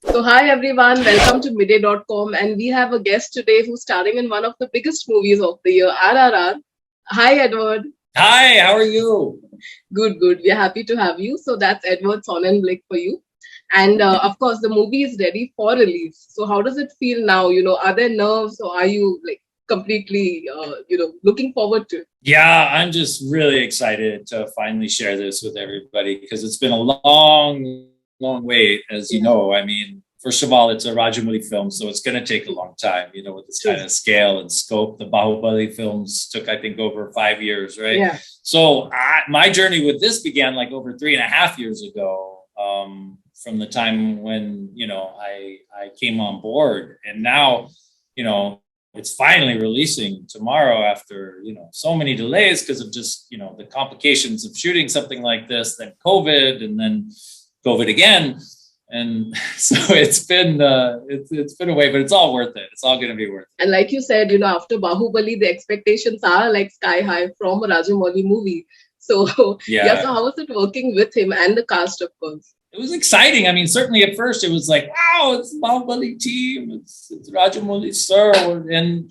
So, hi everyone, welcome to midday.com. And we have a guest today who's starring in one of the biggest movies of the year, RRR. Hi, Edward. Hi, how are you? Good, good. We're happy to have you. So, that's Edward Sonnenblick for you. And of course, the movie is ready for release. So, how does it feel now? Are there nerves or are you like completely, looking forward to it? Yeah, I'm just really excited to finally share this with everybody because it's been a long, long wait, as you Yeah, know. I mean, first of all, it's a Rajamouli film, so it's going to take a long time, with this true. kind of scale and scope. The Bahubali films took, I think, over 5 years, right? Yeah. So my journey with this began like over 3.5 years ago, from the time when, I came on board. And now, you know, it's finally releasing tomorrow after so many delays because of just the complications of shooting something like this, then COVID, and then COVID again. And so it's been a way, but it's all worth it. It's all going to be worth it. And like you said, after Bahubali, the expectations are like sky high from a Rajamouli movie. So, yeah, so Yeah, how was it working with him and the cast, of course? it was exciting. I mean, certainly at first it was like, wow, it's the Bahubali team, it's Rajamouli sir, and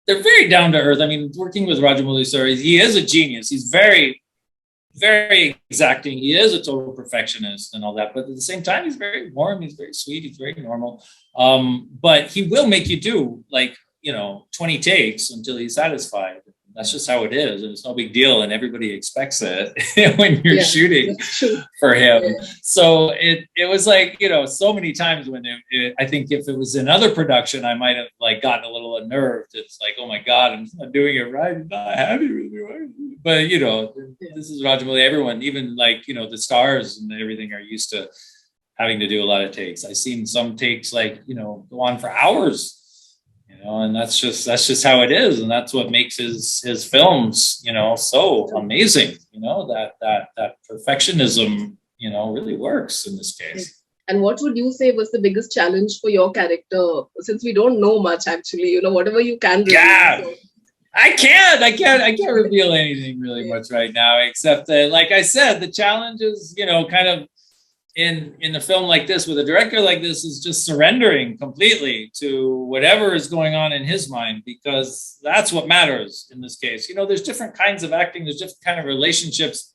they're very down to earth. I mean, working with Rajamouli sir, he is a genius. He's very, very exacting. He is a total perfectionist and all that, but at the same time, he's very warm. He's very sweet. He's very normal. But he will make you do like 20 takes until he's satisfied. That's just how it is, and it's no big deal, and everybody expects it when you're Yeah, shooting that's true. for him. Yeah. So it was like so many times when I think if it was another production, I might have like gotten a little unnerved. It's like, oh my god, I'm not doing it right. I'm not happy with me. But Yeah. this is Rajamouli. Everyone, even like the stars and everything, are used to having to do a lot of takes. I've seen some takes like go on for hours. And that's just how it is, and that's what makes his films so amazing. That perfectionism really works in this case. And what would you say was the biggest challenge for your character? Since we don't know much, actually, whatever you can reveal. Yeah, So, I can't reveal anything really much right now, except that, like I said, the challenge is kind of in a film like this with a director like this is just surrendering completely to whatever is going on in his mind, because that's what matters in this case. There's different kinds of acting, there's different kind of relationships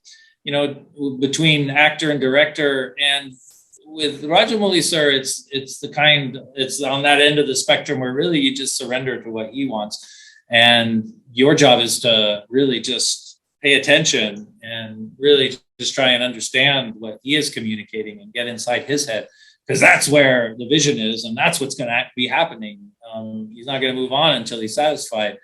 between actor and director, and with Rajamouli sir, it's on that end of the spectrum where really you just surrender to what he wants, and your job is to really just pay attention and really just try and understand what he is communicating and get inside his head, because that's where the vision is, and that's what's going to be happening. He's not going to move on until he's satisfied.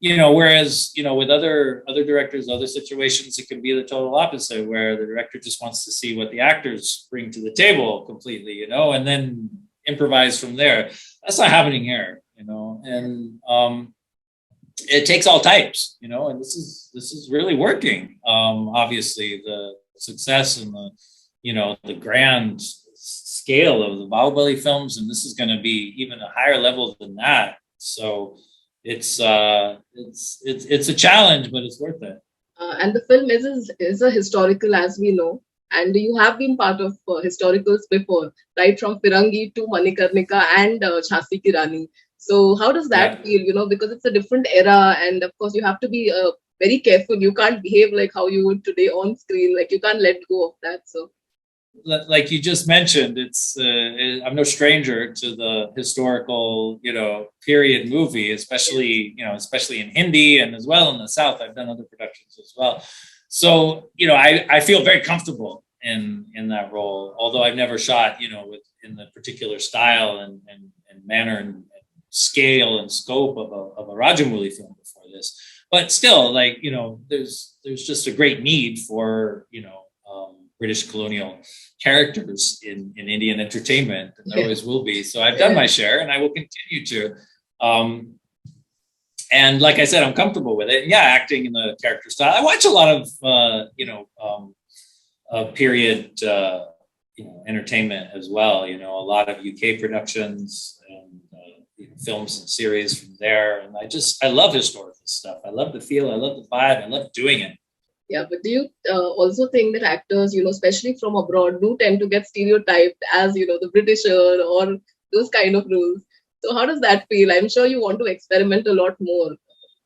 Whereas with other directors, other situations, it can be the total opposite, where the director just wants to see what the actors bring to the table completely, and then improvise from there. That's not happening here, and it takes all types, and this is really working. Obviously, the success and the grand scale of the Bahubali films, and this is going to be even a higher level than that. So it's a challenge, but it's worth it. and the film is a historical, as we know. And you have been part of historicals before, right? From Firangi to Manikarnika and Jhansi Ki Rani. So how does that Yeah. feel? Because it's a different era, and of course you have to be very careful. You can't behave like how you would today on screen. Like you can't let go of that. So Like you just mentioned, I'm no stranger to the historical, period movie, especially in Hindi, and as well in the South. I've done other productions as well. So, I feel very comfortable in that role, although I've never shot, in the particular style and manner and scale and scope of a Rajamouli film before this. But still, like, there's just a great need for, British colonial characters in Indian entertainment, and there yeah, always will be. So I've done yeah, my share, and I will continue to. And like I said, I'm comfortable with it. Yeah, acting in the character style. I watch a lot of period entertainment as well. A lot of UK productions and films and series from there. And I love historical stuff. I love the feel. I love the vibe. I love doing it. Yeah, but do you also think that actors, especially from abroad, do tend to get stereotyped as, the Britisher or those kind of roles? So how does that feel? I'm sure you want to experiment a lot more.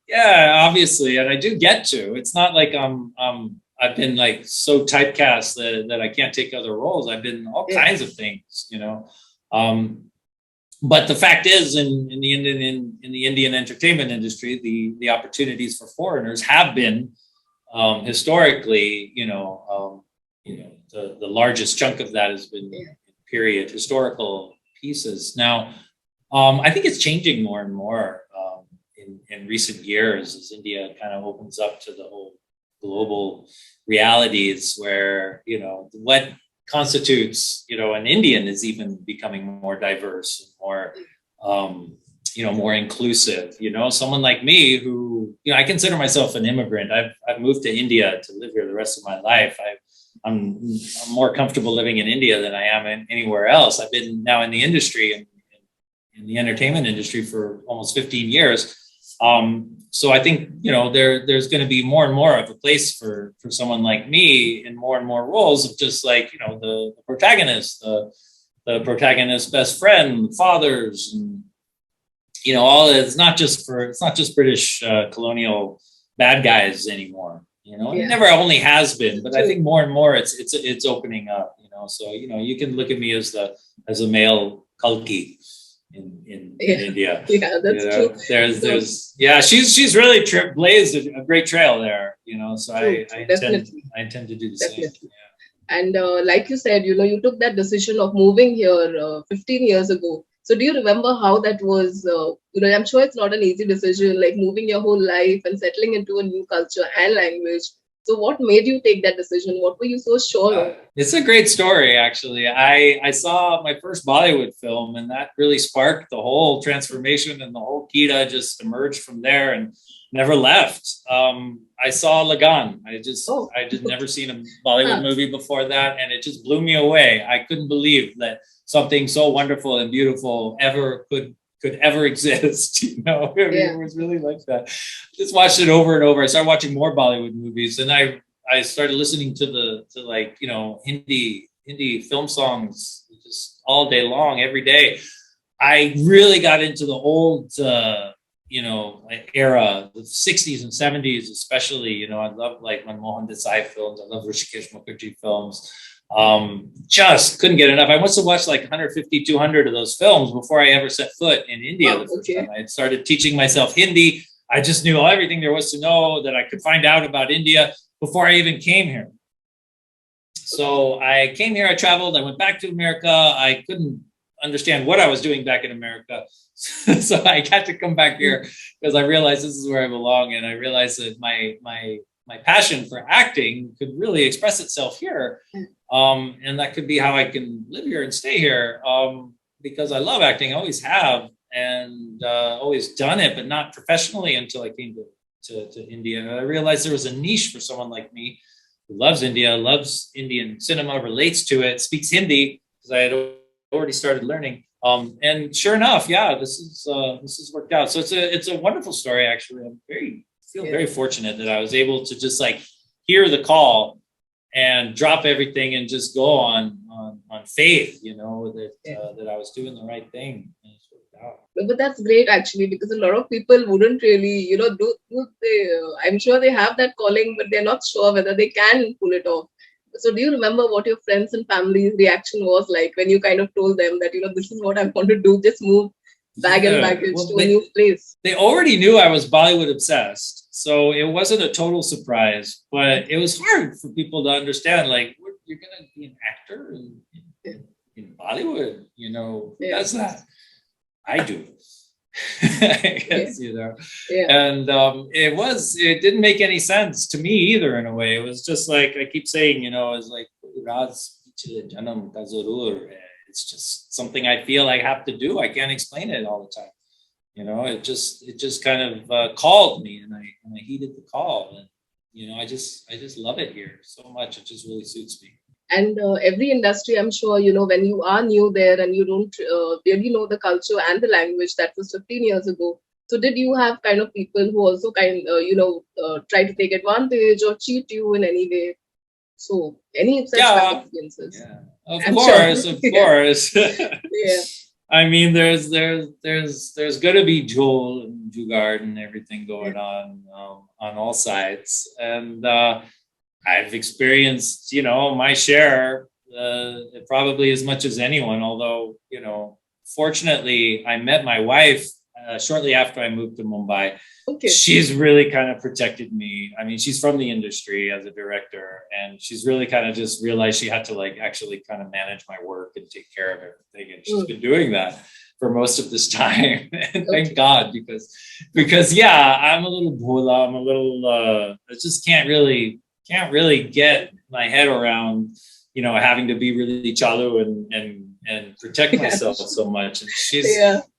Yeah, obviously, and I do get to. It's not like I've been like so typecast that I can't take other roles. I've been all Yeah, kinds of things. Um, but the fact is, in the Indian entertainment industry, the opportunities for foreigners have been historically, the largest chunk of that has been yeah, period historical pieces. Now, I think it's changing more and more in recent years as India kind of opens up to the whole global realities where, what constitutes, an Indian is even becoming more diverse and more, more inclusive. Someone like me who, I consider myself an immigrant. I've moved to India to live here the rest of my life. I'm more comfortable living in India than I am anywhere else. I've been now in the industry and in the entertainment industry for almost 15 years. So I think, there's going to be more and more of a place for someone like me in more and more roles of just like, the protagonist, the protagonist's best friend, fathers, and, all it's not just British colonial bad guys anymore. And it yeah, never only has been, but I think more and more it's opening up. So you can look at me as a male Kalki in yeah, India. yeah, that's true. So There's yeah, she's really blazed a great trail there. So true, I true, intend definitely, I intend to do the same. definitely. And like you said, you took that decision of moving here 15 years ago. So do you remember how that was? I'm sure it's not an easy decision, like moving your whole life and settling into a new culture and language. So what made you take that decision? What were you so sure of? It's a great story, actually. I saw my first Bollywood film, and that really sparked the whole transformation, and the whole Kita just emerged from there and never left. I saw Lagan. Oh, I just never seen a Bollywood huh. movie before that, and it just blew me away. I couldn't believe that something so wonderful and beautiful ever could ever exist. Yeah, It was really like that. Just watched it over and over. I started watching more Bollywood movies, and I started listening to like Hindi film songs just all day long, every day. I really got into the old era, the 60s and 70s, especially. I love like Manmohan Desai films. I love Rishikesh Mukherjee films. Just couldn't get enough. I must have watched like 150, 200 of those films before I ever set foot in India wow, the first time. okay. I started teaching myself Hindi. I just knew everything there was to know that I could find out about India before I even came here. So I came here, I traveled, I went back to America. I couldn't understand what I was doing back in America. So I had to come back here because I realized this is where I belong. And I realized that my passion for acting could really express itself here. And that could be how I can live here and stay here. Because I love acting, I always have, and always done it, but not professionally until I came to India. And I realized there was a niche for someone like me who loves India, loves Indian cinema, relates to it, speaks Hindi because I had already started learning. And sure enough, yeah, this is worked out. So it's a wonderful story. Actually, feel Yeah, very fortunate that I was able to just like hear the call and drop everything and just go on faith, yeah. that I was doing the right thing. And it's worked out. No, but that's great actually, because a lot of people wouldn't really, do they, I'm sure they have that calling, but they're not sure whether they can pull it off. So do you remember what your friends and family's reaction was like when you kind of told them that, this is what I want to do, just move bag and Yeah, baggage well, to a new place? they already knew I was Bollywood obsessed, so it wasn't a total surprise. But it was hard for people to understand, like, you're gonna be an actor Yeah, in Bollywood, who yeah, does that? I do. I yeah, guess, yeah, and it didn't make any sense to me either. In a way, it was just like I keep saying, it's like Raz pichhle janam ka zarur. It's just something I feel I have to do. I can't explain it all the time. It just kind of called me, and I heeded the call, and I just love it here so much. It just really suits me. and every industry, I'm sure, when you are new there and you don't really know the culture and the language, that was 15 years ago. So did you have kind of people who also try to take advantage or cheat you in any way? So any such kind of Yeah, experiences? yeah. Of I'm sure. course, of Yeah. course. Yeah. I mean, there's gonna be Joel and Jugard and everything going on all sides, and I've experienced, my share, probably as much as anyone. Although, fortunately, I met my wife shortly after I moved to Mumbai. Okay. She's really kind of protected me. I mean, she's from the industry as a director, and she's really kind of just realized she had to actually kind of manage my work and take care of everything. And she's been doing that for most of this time. And thank God, because yeah, I'm a little bhola. I'm a little, I just can't really get my head around, having to be really chalu and protect myself so much. And she's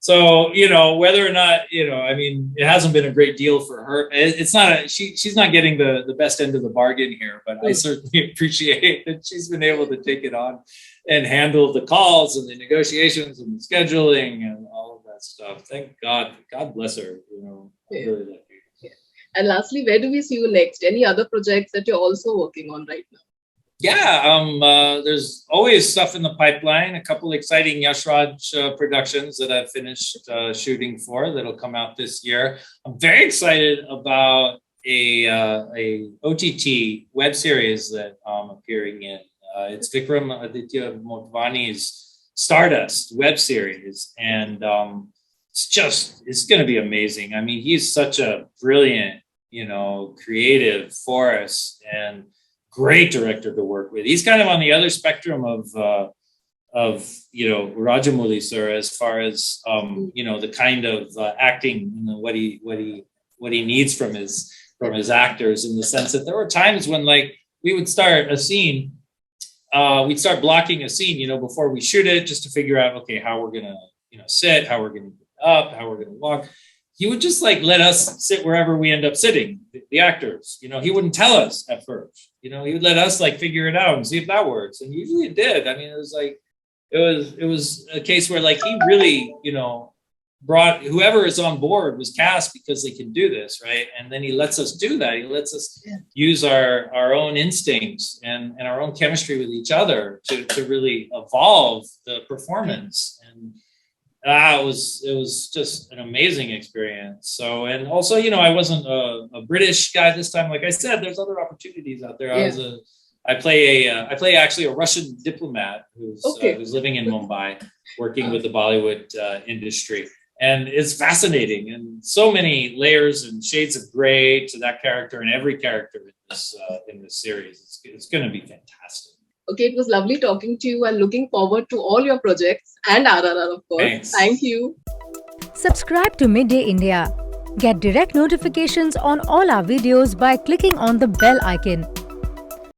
so, whether or not, I mean, it hasn't been a great deal for her. It's not she's not getting the best end of the bargain here, but I certainly appreciate that she's been able to take it on and handle the calls and the negotiations and the scheduling and all of that stuff. Thank God. God bless her. I'm really lucky. And lastly, where do we see you next? Any other projects that you're also working on right now? Yeah, there's always stuff in the pipeline. A couple exciting Yash Raj productions that I've finished shooting for that'll come out this year. I'm very excited about a OTT web series that I'm appearing in. It's Vikram Aditya Motwani's Stardust web series, and it's going to be amazing. I mean, he's such a brilliant, creative force and great director to work with. He's kind of on the other spectrum of Rajamouli sir, as far as the kind of acting, what he needs from his actors, in the sense that there were times when we would start a scene, we'd start blocking a scene, before we shoot it, just to figure out, okay, how we're gonna sit, how we're gonna get up, how we're gonna walk. He would just let us sit wherever we end up sitting, the actors. He wouldn't tell us at first. He would let us figure it out and see if that works. And usually it did. I mean, it was a case where he really, brought whoever is on board was cast because they can do this, right? And then he lets us do that. He lets us use our own instincts and our own chemistry with each other to really evolve the performance. And it was just an amazing experience. So, and also, I wasn't a British guy this time. Like I said, there's other opportunities out there. I play actually a Russian diplomat who's living in Mumbai, working with the Bollywood industry, and it's fascinating, and so many layers and shades of gray to that character and every character in this series. It's going to be fantastic. Okay, it was lovely talking to you and looking forward to all your projects and RRR, of course. Thanks. Thank you. Subscribe to Midday India. Get direct notifications on all our videos by clicking on the bell icon.